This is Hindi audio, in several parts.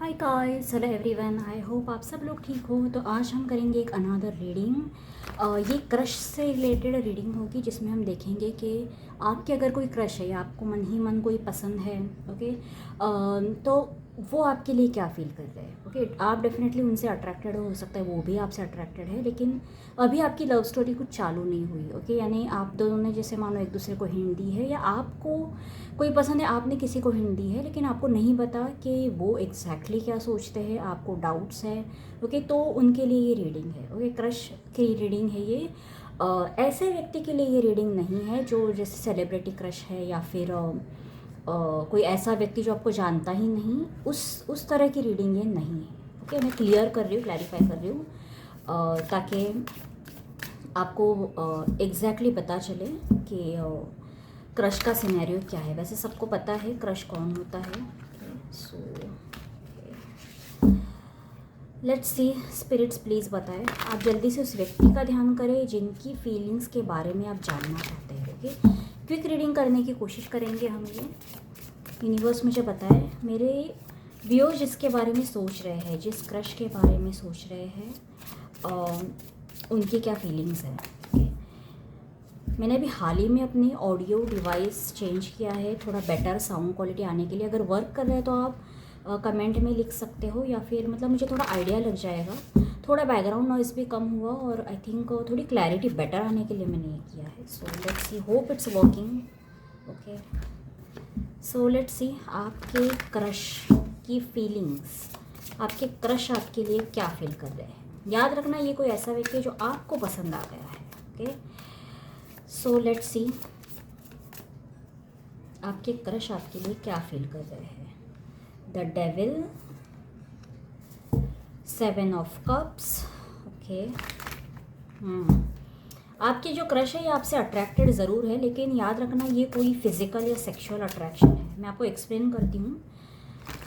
Hi guys, hello everyone. I hope आप सब लोग ठीक हो। तो आज हम करेंगे एक अनदर रीडिंग। ये क्रश से रिलेटेड रीडिंग होगी जिसमें हम देखेंगे कि आपके अगर कोई क्रश है या आपको मन ही मन कोई पसंद है, ओके, तो वो आपके लिए क्या फील कर रहे हैं। ओके, आप डेफिनेटली उनसे अट्रैक्टेड हो सकता है वो भी आपसे अट्रैक्टेड है, लेकिन अभी आपकी लव स्टोरी कुछ चालू नहीं हुई। ओके, यानी आप दोनों ने जैसे मानो एक दूसरे को हिंट दी है या आपको कोई पसंद है, आपने किसी को हिंट दी है, लेकिन आपको नहीं पता कि वो एग्जैक्टली क्या सोचते हैं, आपको डाउट्स है। ओके, तो उनके लिए ये रीडिंग है। ओके, क्रश की रीडिंग है ये। ऐसे व्यक्ति के लिए ये रीडिंग नहीं है जो जैसे सेलिब्रिटी क्रश है या फिर कोई ऐसा व्यक्ति जो आपको जानता ही नहीं, उस तरह की रीडिंग ये नहीं है। ओके, मैं क्लियर कर रही हूँ, क्लैरिफाई कर रही हूँ, ताकि आपको एग्जैक्टली पता चले कि क्रश का सिनेरियो क्या है। वैसे सबको पता है क्रश कौन होता है। So let's see, spirits please बताएं। आप जल्दी से उस व्यक्ति का ध्यान करें जिनकी फीलिंग्स के बारे में आप जानना चाहते हैं। ओके, क्विक रीडिंग करने की कोशिश करेंगे हम ये। यूनिवर्स मुझे बताए मेरे व्यूअर्स जिसके बारे में सोच रहे हैं, जिस क्रश के बारे में सोच रहे हैं, उनकी क्या फीलिंग्स है। मैंने अभी हाल ही में अपनी ऑडियो डिवाइस चेंज किया है थोड़ा बेटर साउंड क्वालिटी आने के लिए। अगर वर्क कर रहे हैं तो आप कमेंट में लिख सकते हो, या फिर मतलब मुझे थोड़ा आइडिया लग जाएगा। थोड़ा बैकग्राउंड नॉइज़ भी कम हुआ और आई थिंक थोड़ी क्लैरिटी बेटर आने के लिए मैंने ये किया है। So let's C, hope it's working. Okay, so let's सी आपके क्रश की फीलिंग्स, आपके क्रश आपके लिए क्या फील कर रहे हैं। याद रखना ये कोई ऐसा व्यक्ति है जो आपको पसंद आ गया है। ओके, सो लेट्स सी आपके क्रश आपके लिए क्या फील कर रहे हैं। The devil, 7 of cups. Okay, आपके जो क्रश है ये आपसे अट्रैक्टेड ज़रूर है, लेकिन याद रखना ये कोई फिजिकल या सेक्सुअल अट्रैक्शन है। मैं आपको एक्सप्लेन करती हूँ।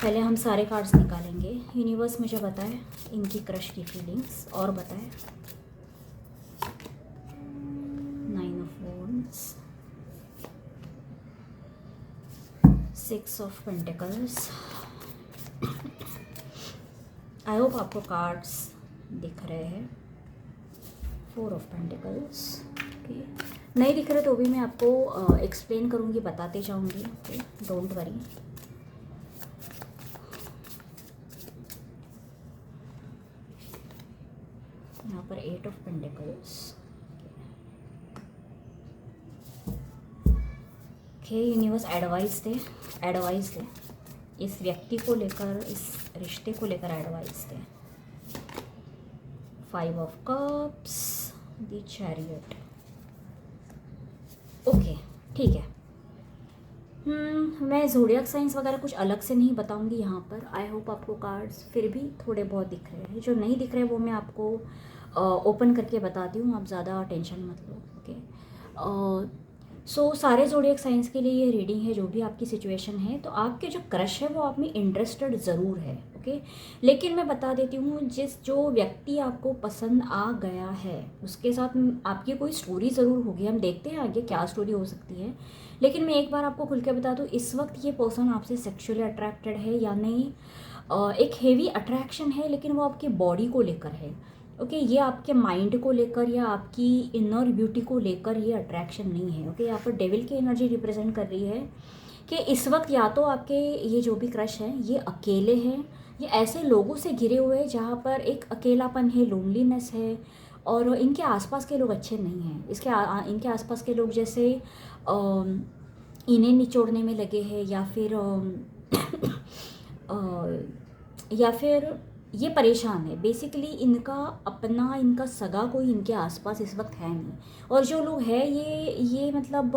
पहले हम सारे कार्ड्स निकालेंगे। यूनिवर्स मुझे बताए इनकी क्रश की फीलिंग्स और बताए। 9 of wands, 6 of pentacles. I hope आपको कार्ड्स दिख रहे हैं। 4 ऑफ पेंटिकल्स। ओके, नहीं दिख रहे तो भी मैं आपको एक्सप्लेन करूँगी, बताते जाऊँगी। Okay, don't worry. यहाँ पर 8 of pentacles. Okay, universe advice दे, एडवाइस दे इस व्यक्ति को लेकर, इस रिश्ते को लेकर एडवाइस दे। 5 of cups, the chariot. Okay, ठीक है। मैं ज़ोडिएक साइंस वगैरह कुछ अलग से नहीं बताऊंगी यहाँ पर। आई होप आपको कार्ड्स फिर भी थोड़े बहुत दिख रहे हैं। जो नहीं दिख रहे वो मैं आपको ओपन करके बताती हूँ, आप ज़्यादा टेंशन मत लो। ओके, सो सारे ज़ोडिएक साइंस के लिए ये रीडिंग है। जो भी आपकी सिचुएशन है, तो आपके जो क्रश है वो आप में इंटरेस्टेड ज़रूर है। ओके, लेकिन मैं बता देती हूँ, जो व्यक्ति आपको पसंद आ गया है उसके साथ आपकी कोई स्टोरी ज़रूर होगी। हम देखते हैं आगे क्या स्टोरी हो सकती है, लेकिन मैं एक बार आपको खुल के बता दूँ, इस वक्त ये पर्सन आपसे सेक्सुअली अट्रैक्टेड है या नहीं। एक हेवी अट्रैक्शन है, लेकिन वो आपकी बॉडी को लेकर है। ओके, ये आपके माइंड को लेकर या आपकी इनर ब्यूटी को लेकर ये अट्रैक्शन नहीं है। ओके, यहाँ पर डेविल की एनर्जी रिप्रेजेंट कर रही है कि इस वक्त या तो आपके ये जो भी क्रश हैं ये अकेले हैं, ये ऐसे लोगों से घिरे हुए हैं जहाँ पर एक अकेलापन है, लोनलीनेस है, और इनके आसपास के लोग अच्छे नहीं हैं। इनके आसपास के लोग जैसे इन्हें निचोड़ने में लगे हैं, या फिर ये परेशान है। बेसिकली इनका सगा कोई इनके आसपास इस वक्त है नहीं, और जो लोग हैं ये मतलब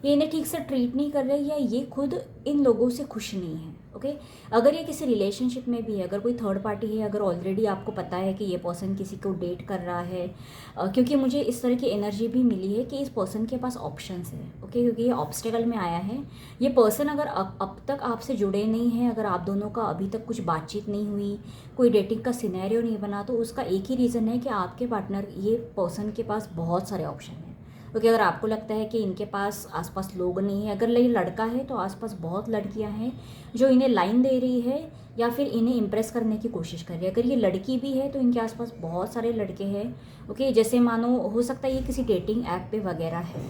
ये इन्हें ठीक से ट्रीट नहीं कर रहे, या ये खुद इन लोगों से खुश नहीं है। ओके, अगर ये किसी रिलेशनशिप में भी है, अगर कोई थर्ड पार्टी है, अगर ऑलरेडी आपको पता है कि ये पर्सन किसी को डेट कर रहा है, क्योंकि मुझे इस तरह की एनर्जी भी मिली है कि इस पर्सन के पास ऑप्शंस है। ओके, क्योंकि ये ऑब्स्टेकल में आया है। ये पर्सन अगर अब तक आपसे जुड़े नहीं हैं, अगर आप दोनों का अभी तक कुछ बातचीत नहीं हुई, कोई डेटिंग का सिनेरियो नहीं बना, तो उसका एक ही रीज़न है कि आपके पार्टनर, ये पर्सन के पास बहुत सारे ऑप्शन हैं। क्योंकि अगर आपको लगता है कि इनके पास आसपास लोग नहीं है, अगर ये लड़का है तो आसपास बहुत लड़कियां हैं जो इन्हें लाइन दे रही है, या फिर इन्हें इम्प्रेस करने की कोशिश कर रही है। अगर ये लड़की भी है तो इनके आसपास बहुत सारे लड़के हैं, ओके, जैसे मानो हो सकता है ये किसी डेटिंग ऐप पे वगैरह है,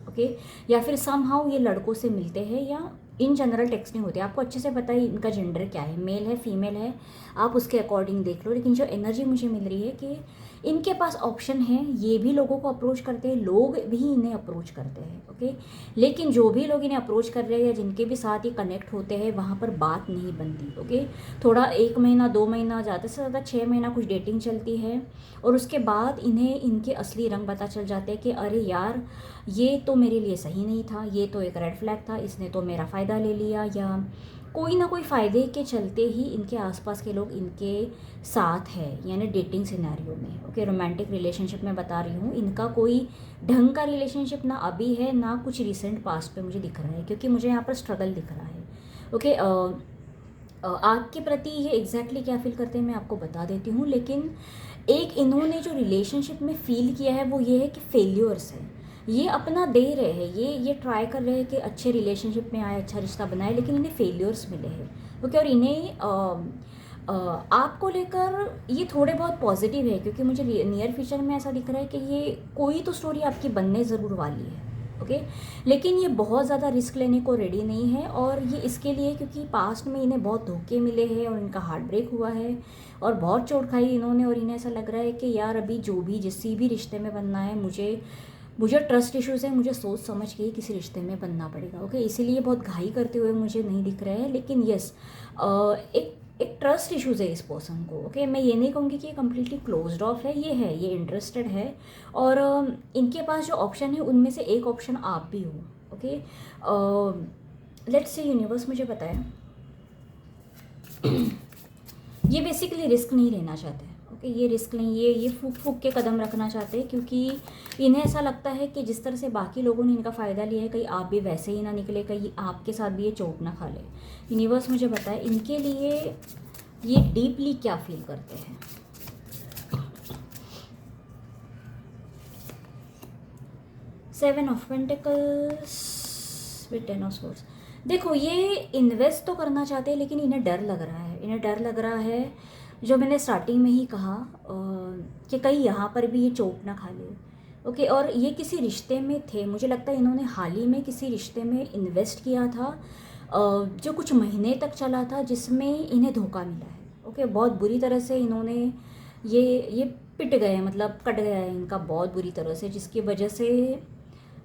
ओके, या फिर समहाउ ये लड़कों से मिलते हैं या इन जनरल टेक्सटिंग होती है। आपको अच्छे से पता है इनका जेंडर क्या है, मेल है फीमेल है, आप उसके अकॉर्डिंग देख लो। लेकिन जो एनर्जी मुझे मिल रही है कि इनके पास ऑप्शन है, ये भी लोगों को अप्रोच करते हैं, लोग भी इन्हें अप्रोच करते हैं, ओके। लेकिन जो भी लोग इन्हें अप्रोच कर रहे हैं या जिनके भी साथ ये कनेक्ट होते हैं वहाँ पर बात नहीं बनती, ओके। थोड़ा 1 महीना 2 महीना, ज़्यादा से ज़्यादा 6 महीना कुछ डेटिंग चलती है और उसके बाद इन्हें इनके असली रंग पता चल जाते हैं कि अरे यार ये तो मेरे लिए सही नहीं था, ये तो एक रेड फ्लैग था, इसने तो मेरा फ़ायदा ले लिया, या कोई ना कोई फ़ायदे के चलते ही इनके आसपास के लोग इनके साथ है, यानी डेटिंग सिनेरियो में, ओके। रोमांटिक रिलेशनशिप में बता रही हूँ, इनका कोई ढंग का रिलेशनशिप ना अभी है ना कुछ रिसेंट पास्ट पे मुझे दिख रहा है, क्योंकि मुझे यहाँ पर स्ट्रगल दिख रहा है, ओके। आपके प्रति ये एग्जैक्टली क्या फील करते हैं मैं आपको बता देती हूँ। लेकिन एक इन्होंने जो रिलेशनशिप में फ़ील किया है वो ये है कि फेल्योर्स है, ये अपना दे रहे हैं, ये ट्राई कर रहे हैं कि अच्छे रिलेशनशिप में आए, अच्छा रिश्ता बनाए, लेकिन इन्हें फेल्योर्स मिले हैं, ओके। और इन्हें आपको लेकर ये थोड़े बहुत पॉजिटिव है, क्योंकि मुझे नियर फ्यूचर में ऐसा दिख रहा है कि ये कोई तो स्टोरी आपकी बनने ज़रूर वाली है, ओके। लेकिन ये बहुत ज़्यादा रिस्क लेने को रेडी नहीं है, और ये इसके लिए क्योंकि पास्ट में इन्हें बहुत धोखे मिले हैं और इनका हार्ट ब्रेक हुआ है और बहुत चोट खाई इन्होंने, और इन्हें ऐसा लग रहा है कि यार अभी जो भी जिस भी रिश्ते में बनना है, मुझे ट्रस्ट इश्यूज़ है, मुझे सोच समझ के ही किसी रिश्ते में बनना पड़ेगा, ओके। इसीलिए बहुत घाई करते हुए मुझे नहीं दिख रहा है, लेकिन यस एक ट्रस्ट इश्यूज़ है इस पर्सन को, ओके। मैं ये नहीं कहूँगी कि ये कम्प्लीटली क्लोज्ड ऑफ है, ये इंटरेस्टेड है, और इनके पास जो ऑप्शन है उनमें से एक ऑप्शन आप भी हो, ओके। लेट्स से यूनिवर्स मुझे बताए ये बेसिकली रिस्क नहीं लेना चाहते, ओके। ये रिस्क नहीं, ये फूक के कदम रखना चाहते हैं, क्योंकि इन्हें ऐसा लगता है कि जिस तरह से बाकी लोगों ने इनका फ़ायदा लिया है, कहीं आप भी वैसे ही ना निकले, कहीं आपके साथ भी ये चोट ना खा ले। यूनिवर्स मुझे बताए इनके लिए ये डीपली क्या फील करते हैं। Seven of pentacles with 10 of swords. देखो ये इन्वेस्ट तो करना चाहते हैं, लेकिन इन्हें डर लग रहा है, जो मैंने स्टार्टिंग में ही कहा कि कहीं यहाँ पर भी ये चोट ना खा ले, ओके। और ये किसी रिश्ते में थे, मुझे लगता है इन्होंने हाल ही में किसी रिश्ते में इन्वेस्ट किया था जो कुछ महीने तक चला था, जिसमें इन्हें धोखा मिला है, ओके। बहुत बुरी तरह से इन्होंने ये पिट गए, मतलब कट गया है इनका बहुत बुरी तरह से, जिसकी वजह से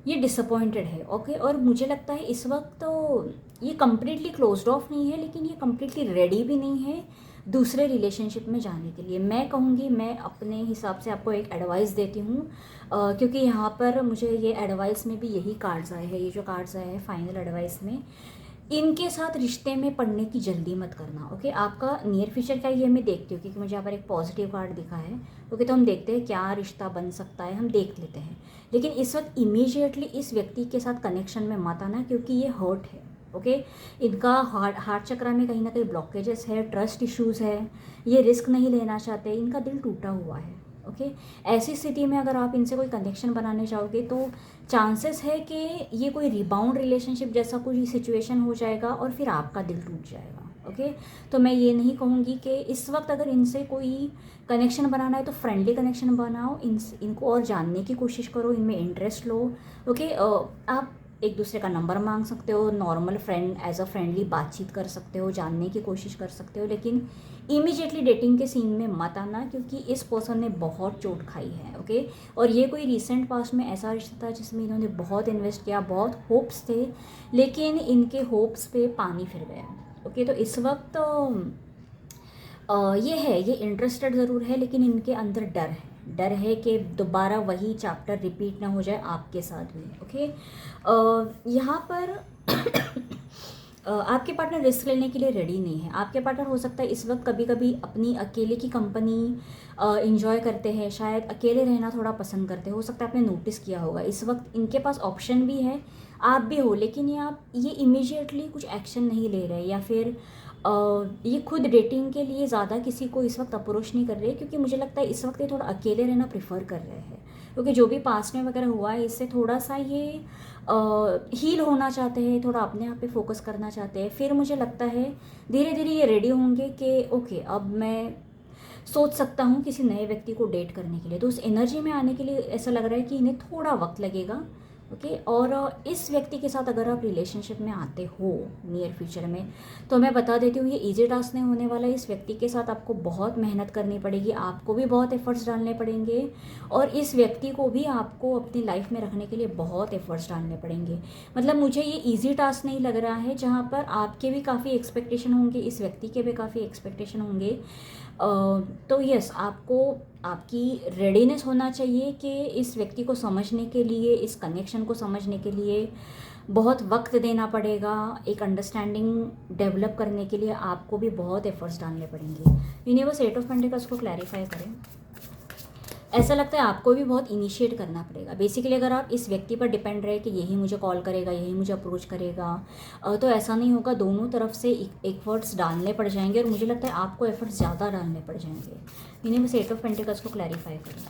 ये डिसअपॉइंटेड है, ओके। और मुझे लगता है इस वक्त तो ये कम्प्लीटली क्लोज्ड ऑफ नहीं है, लेकिन ये कम्प्लीटली रेडी भी नहीं है दूसरे रिलेशनशिप में जाने के लिए। मैं कहूँगी, मैं अपने हिसाब से आपको एक एडवाइस देती हूँ, क्योंकि यहाँ पर मुझे ये एडवाइस में भी यही कार्ड्स आए हैं, ये जो कार्ड्स आए हैं फाइनल एडवाइस में, इनके साथ रिश्ते में पड़ने की जल्दी मत करना, ओके। आपका नियर फ्यूचर क्या ये मैं देखती हूँ, क्योंकि मुझे यहाँ पर एक पॉजिटिव कार्ड दिखा है, ओके। तो हम देखते हैं क्या रिश्ता बन सकता है, हम देख लेते हैं। लेकिन इस वक्त इमीडिएटली इस व्यक्ति के साथ कनेक्शन में मत आना, क्योंकि ये हर्ट है, ओके। इनका हार्ट चक्र में कहीं ना कहीं ब्लॉकेजेस है, ट्रस्ट इश्यूज़ है, ये रिस्क नहीं लेना चाहते, इनका दिल टूटा हुआ है, ओके। ऐसी स्थिति में अगर आप इनसे कोई कनेक्शन बनाने चाहोगे तो चांसेस है कि ये कोई रिबाउंड रिलेशनशिप जैसा कोई सिचुएशन हो जाएगा और फिर आपका दिल टूट जाएगा, ओके। तो मैं ये नहीं कहूँगी कि इस वक्त अगर इनसे कोई कनेक्शन बनाना है तो फ्रेंडली कनेक्शन बनाओ, इनको और जानने की कोशिश करो, इनमें इंटरेस्ट लो, ओके। आप एक दूसरे का नंबर मांग सकते हो, normal friend as a friendly बातचीत कर सकते हो, जानने की कोशिश कर सकते हो, लेकिन इमीडिएटली डेटिंग के सीन में मत आना, क्योंकि इस पर्सन ने बहुत चोट खाई है, ओके। और ये कोई रिसेंट पास्ट में ऐसा रिश्ता था जिसमें इन्होंने बहुत इन्वेस्ट किया, बहुत होप्स थे, लेकिन इनके होप्स पे पानी फिर गया, ओके। तो इस वक्त ये इंटरेस्टेड ज़रूर है, लेकिन इनके अंदर डर है कि दोबारा वही चैप्टर रिपीट ना हो जाए आपके साथ भी, ओके। यहाँ पर आपके पार्टनर रिस्क लेने के लिए रेडी नहीं है। आपके पार्टनर हो सकता है इस वक्त कभी कभी अपनी अकेले की कंपनी इंजॉय करते हैं, शायद अकेले रहना थोड़ा पसंद करते हो सकता है आपने नोटिस किया होगा। इस वक्त इनके पास ऑप्शन भी है, आप भी हो, लेकिन ये इमीडिएटली कुछ एक्शन नहीं ले रहे, या फिर ये खुद डेटिंग के लिए ज़्यादा किसी को इस वक्त अप्रोच नहीं कर रहे, क्योंकि मुझे लगता है इस वक्त ये थोड़ा अकेले रहना प्रेफर कर रहे हैं, क्योंकि जो भी पास्ट में वगैरह हुआ है इससे थोड़ा सा ये हील होना चाहते हैं, थोड़ा अपने आप पे फोकस करना चाहते हैं। फिर मुझे लगता है धीरे धीरे ये रेडी होंगे कि ओके अब मैं सोच सकता हूँ किसी नए व्यक्ति को डेट करने के लिए। तो उस एनर्जी में आने के लिए ऐसा लग रहा है कि इन्हें थोड़ा वक्त लगेगा। ओके, और इस व्यक्ति के साथ अगर आप रिलेशनशिप में आते हो नियर फ्यूचर में, तो मैं बता देती हूँ ये इजी टास्क नहीं होने वाला है। इस व्यक्ति के साथ आपको बहुत मेहनत करनी पड़ेगी, आपको भी बहुत एफर्ट्स डालने पड़ेंगे, और इस व्यक्ति को भी आपको अपनी लाइफ में रखने के लिए बहुत एफर्ट्स डालने पड़ेंगे। मतलब मुझे ये इजी टास्क नहीं लग रहा है, जहाँ पर आपके भी काफ़ी एक्सपेक्टेशन होंगे, इस व्यक्ति के भी काफ़ी एक्सपेक्टेशन होंगे। तो यस, आपको आपकी रेडीनेस होना चाहिए कि इस व्यक्ति को समझने के लिए, इस कनेक्शन को समझने के लिए बहुत वक्त देना पड़ेगा। एक अंडरस्टैंडिंग डेवलप करने के लिए आपको भी बहुत एफर्ट्स डालने पड़ेंगे। यूनिवर्स 8 ऑफ पेंटिकल्स को क्लैरिफाई करें। ऐसा लगता है आपको भी बहुत इनिशिएट करना पड़ेगा। बेसिकली अगर आप इस व्यक्ति पर डिपेंड रहे कि यही मुझे कॉल करेगा, यही मुझे अप्रोच करेगा, तो ऐसा नहीं होगा। दोनों तरफ से एफर्ट्स डालने पड़ जाएंगे, और मुझे लगता है आपको एफर्ट्स ज़्यादा डालने पड़ जाएंगे। इन्हें बस 8 ऑफ पेंटिकल्स को क्लैरिफाई करें।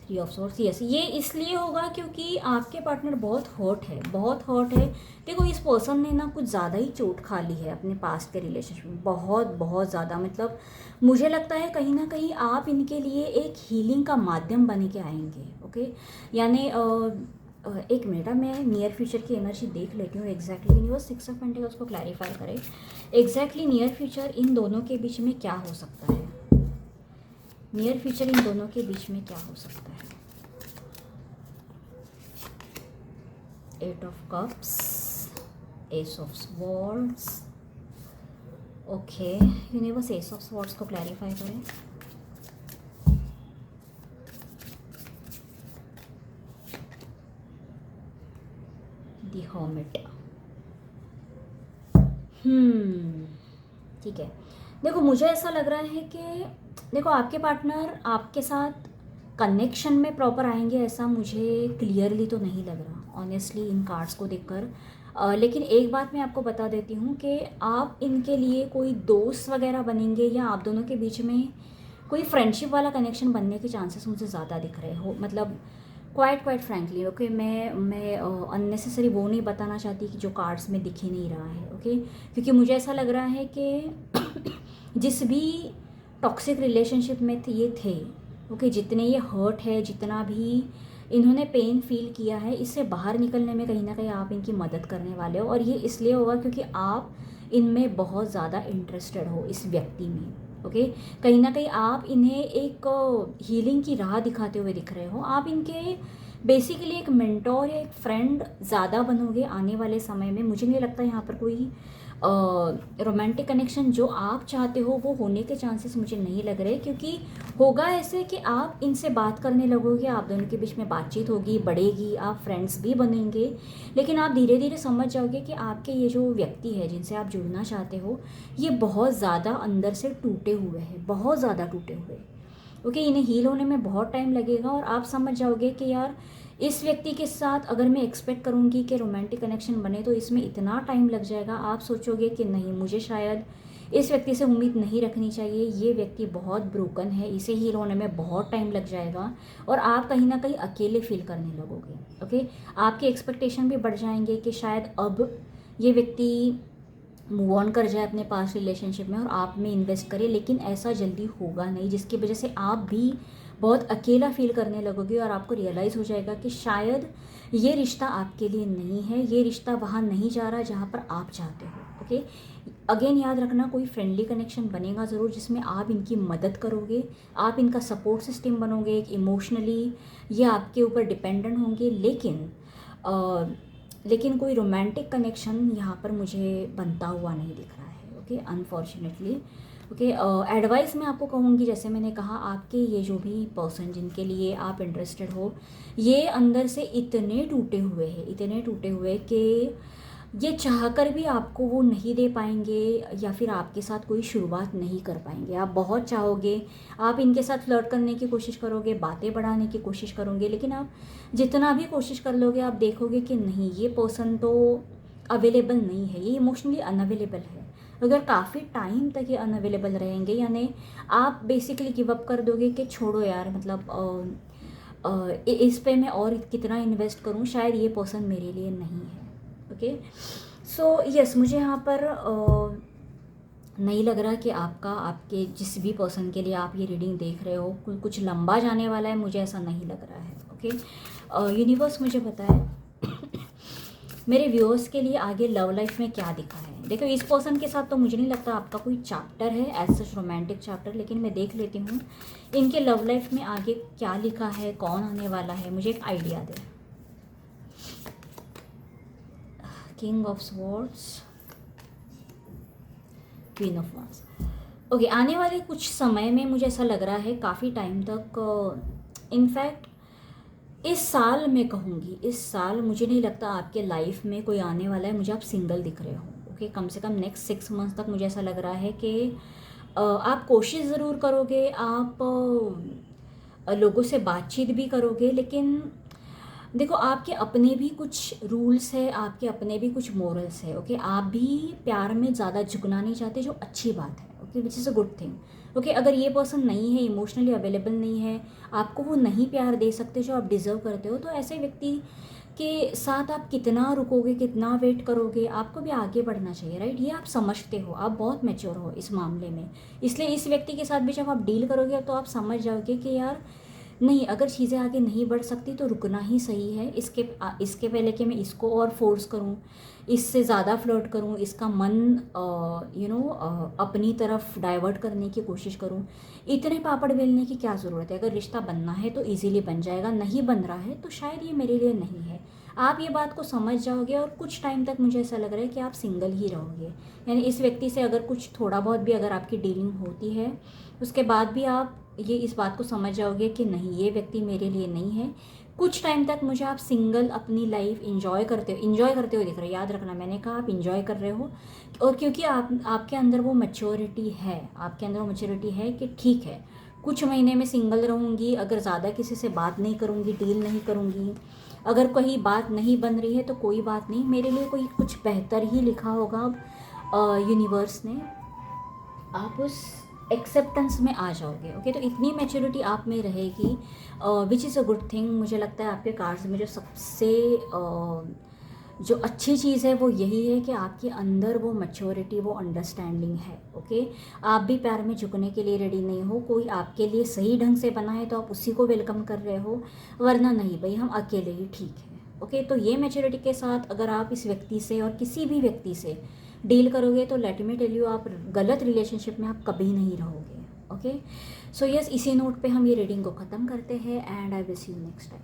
3 ऑफ सॉर्ड्स, यस, ये इसलिए होगा क्योंकि आपके पार्टनर बहुत हर्ट है, बहुत हर्ट है। देखो इस पर्सन ने ना कुछ ज़्यादा ही चोट खा ली है अपने पास्ट के रिलेशनशिप में, बहुत बहुत ज़्यादा। मतलब मुझे लगता है कहीं ना कहीं आप इनके लिए एक हीलिंग का माध्यम बन के आएंगे। ओके, यानी एक मिनट, मैं नियर फ्यूचर की एनर्जी देख लेती हूँ एग्जैक्टली। यूनिवर्स 6 ऑफ पेंटिकल्स को क्लैरिफाई करें। एग्जैक्टली नियर फ्यूचर इन दोनों के बीच में क्या हो सकता है? नियर फ्यूचर इन दोनों के बीच में क्या हो सकता है? 8 of cups, S of swords. Okay, universe S of swords को क्लैरिफाई करें। दी हर्मिट। ठीक है, देखो मुझे ऐसा लग रहा है कि देखो आपके पार्टनर आपके साथ कनेक्शन में प्रॉपर आएंगे, ऐसा मुझे क्लियरली तो नहीं लग रहा ऑनेस्टली इन कार्ड्स को देखकर। लेकिन एक बात मैं आपको बता देती हूँ कि आप इनके लिए कोई दोस्त वगैरह बनेंगे, या आप दोनों के बीच में कोई फ्रेंडशिप वाला कनेक्शन बनने के चांसेस मुझे ज़्यादा दिख रहे हो। मतलब क्वाइट फ्रैंकली, ओके, मैं अननेसेसरी वो नहीं बताना चाहती कि जो कार्ड्स में दिख ही नहीं रहा है। ओके, क्योंकि मुझे ऐसा लग रहा है कि जिस भी टॉक्सिक रिलेशनशिप में ये थे, ओके, जितने ये हर्ट है, जितना भी इन्होंने पेन फील किया है, इससे बाहर निकलने में कहीं ना कहीं आप इनकी मदद करने वाले हो। और ये इसलिए होगा क्योंकि आप इनमें बहुत ज़्यादा इंटरेस्टेड हो, इस व्यक्ति में। ओके, कहीं ना कहीं आप इन्हें एक हीलिंग की राह दिखाते हुए दिख रहे हो। आप इनके बेसिकली एक मेंटोर या एक फ्रेंड ज़्यादा बनोगे आने वाले समय में। मुझे नहीं लगता यहाँ पर कोई रोमांटिक कनेक्शन जो आप चाहते हो वो होने के चांसेस मुझे नहीं लग रहे, क्योंकि होगा ऐसे कि आप इनसे बात करने लगोगे, आप दोनों के बीच में बातचीत होगी, बढ़ेगी, आप फ्रेंड्स भी बनेंगे, लेकिन आप धीरे धीरे समझ जाओगे कि आपके ये जो व्यक्ति है जिनसे आप जुड़ना चाहते हो, ये बहुत ज़्यादा अंदर से टूटे हुए हैं, बहुत ज़्यादा टूटे हुए। ओके, इन्हें हील होने में बहुत टाइम लगेगा, और आप समझ जाओगे कि यार इस व्यक्ति के साथ अगर मैं एक्सपेक्ट करूँगी कि रोमांटिक कनेक्शन बने तो इसमें इतना टाइम लग जाएगा। आप सोचोगे कि नहीं, मुझे शायद इस व्यक्ति से उम्मीद नहीं रखनी चाहिए, ये व्यक्ति बहुत ब्रोकन है, इसे हील होने में बहुत टाइम लग जाएगा, और आप कहीं ना कहीं अकेले फील करने लगोगे। ओके, आपके एक्सपेक्टेशन भी बढ़ जाएंगे कि शायद अब ये व्यक्ति मूव ऑन कर जाए अपने पास्ट रिलेशनशिप में और आप में इन्वेस्ट करे, लेकिन ऐसा जल्दी होगा नहीं, जिसकी वजह से आप भी बहुत अकेला फील करने लगोगे, और आपको रियलाइज़ हो जाएगा कि शायद ये रिश्ता आपके लिए नहीं है, ये रिश्ता वहाँ नहीं जा रहा जहाँ पर आप चाहते हो। ओके, अगेन याद रखना, कोई फ्रेंडली कनेक्शन बनेगा ज़रूर जिसमें आप इनकी मदद करोगे, आप इनका सपोर्ट सिस्टम बनोगे, एक इमोशनली ये आपके ऊपर डिपेंडेंट होंगे, लेकिन कोई रोमांटिक कनेक्शन यहाँ पर मुझे बनता हुआ नहीं दिख रहा है। Okay, unfortunately. ओके, एडवाइस मैं आपको कहूँगी, जैसे मैंने कहा, आपके ये जो भी पर्सन जिनके लिए आप इंटरेस्टेड हो, ये अंदर से इतने टूटे हुए हैं, इतने टूटे हुए कि ये चाहकर भी आपको वो नहीं दे पाएंगे या फिर आपके साथ कोई शुरुआत नहीं कर पाएंगे। आप बहुत चाहोगे, आप इनके साथ फ्लर्ट करने की कोशिश करोगे, बातें बढ़ाने की कोशिश करोगे, लेकिन आप जितना भी कोशिश कर लोगे आप देखोगे कि नहीं, ये पर्सन तो अवेलेबल नहीं है, ये इमोशनली अनअवेलेबल है। अगर काफ़ी टाइम तक ये अनअवेलेबल रहेंगे, यानी आप बेसिकली गिव अप कर दोगे कि छोड़ो यार, मतलब इस पे मैं और कितना इन्वेस्ट करूँ, शायद ये पर्सन मेरे लिए नहीं है। ओके, सो यस, मुझे यहाँ पर नहीं लग रहा कि आपके जिस भी पर्सन के लिए आप ये रीडिंग देख रहे हो कुछ लंबा जाने वाला है, मुझे ऐसा नहीं लग रहा है। ओके, यूनिवर्स मुझे बताए मेरे व्यूअर्स के लिए आगे लव लाइफ में क्या दिखा है। देखो, इस पर्सन के साथ तो मुझे नहीं लगता आपका कोई चैप्टर है एज सच रोमांटिक चैप्टर, लेकिन मैं देख लेती हूँ इनके लव लाइफ में आगे क्या लिखा है, कौन आने वाला है, मुझे एक idea they. King of swords, queen of wands. Okay, आने वाले कुछ समय में मुझे ऐसा लग रहा है काफ़ी टाइम तक, इनफैक्ट इस साल मैं कहूँगी, इस साल मुझे नहीं लगता आपके लाइफ में कोई आने वाला है। मुझे आप सिंगल दिख रहे हो। ओके, कम से कम नेक्स्ट 6 मंथ तक मुझे ऐसा लग रहा है कि आप कोशिश ज़रूर करोगे, आप लोगों से बातचीत भी करोगे, लेकिन देखो आपके अपने भी कुछ रूल्स है, आपके अपने भी कुछ मोरल्स है। ओके, आप भी प्यार में ज़्यादा झुकना नहीं चाहते, जो अच्छी बात है। Okay, which is a good thing. Okay, अगर ये पर्सन नहीं है, इमोशनली अवेलेबल नहीं है, आपको वो नहीं प्यार दे सकते जो आप डिज़र्व करते हो, तो ऐसे व्यक्ति के साथ आप कितना रुकोगे, कितना वेट करोगे, आपको भी आगे बढ़ना चाहिए, राइट। ये आप समझते हो, आप बहुत मैच्योर हो इस मामले में, इसलिए इस व्यक्ति के साथ भी जब आप डील करोगे तो आप समझ जाओगे कि यार नहीं, अगर चीज़ें आगे नहीं बढ़ सकती तो रुकना ही सही है। इसके पहले कि मैं इसको और फोर्स करूं, इससे ज़्यादा फ्लर्ट करूं, इसका मन अपनी तरफ डाइवर्ट करने की कोशिश करूं, इतने पापड़ बेलने की क्या ज़रूरत है। अगर रिश्ता बनना है तो इजीली बन जाएगा, नहीं बन रहा है तो शायद ये मेरे लिए नहीं है। आप ये बात को समझ जाओगे और कुछ टाइम तक मुझे ऐसा लग रहा है कि आप सिंगल ही रहोगे। यानी इस व्यक्ति से अगर कुछ थोड़ा बहुत भी अगर आपकी डीलिंग होती है, उसके बाद भी आप ये इस बात को समझ जाओगे कि नहीं, ये व्यक्ति मेरे लिए नहीं है। कुछ टाइम तक मुझे आप सिंगल अपनी लाइफ इंजॉय करते हुए दिख रहे हो। याद रखना, मैंने कहा आप इंजॉय कर रहे हो, और क्योंकि आपके अंदर वो मैच्योरिटी है, आपके अंदर वो मैच्योरिटी है कि ठीक है, कुछ महीने में सिंगल रहूँगी, अगर ज़्यादा किसी से बात नहीं करूँगी, डील नहीं करूँगी, अगर कोई बात नहीं बन रही है तो कोई बात नहीं, मेरे लिए कोई कुछ बेहतर ही लिखा होगा यूनिवर्स ने, आप उस एक्सेप्टेंस में आ जाओगे। ओके, तो इतनी मैच्योरिटी आप में रहेगी, which is a good thing. मुझे लगता है आपके कार्ड्स में जो सबसे जो अच्छी चीज़ है वो यही है कि आपके अंदर वो मैच्योरिटी, वो अंडरस्टैंडिंग है। ओके, आप भी प्यार में झुकने के लिए रेडी नहीं हो, कोई आपके लिए सही ढंग से बना है तो आप उसी को वेलकम कर रहे हो, वरना नहीं भाई, हम अकेले ही ठीक है। ओके, तो ये मैच्योरिटी के साथ अगर आप इस व्यक्ति से और किसी भी व्यक्ति से डील करोगे तो लेट मी टेल यू, आप गलत रिलेशनशिप में आप कभी नहीं रहोगे। ओके, सो यस, इसी नोट पे हम ये रीडिंग को ख़त्म करते हैं and I will see you next time.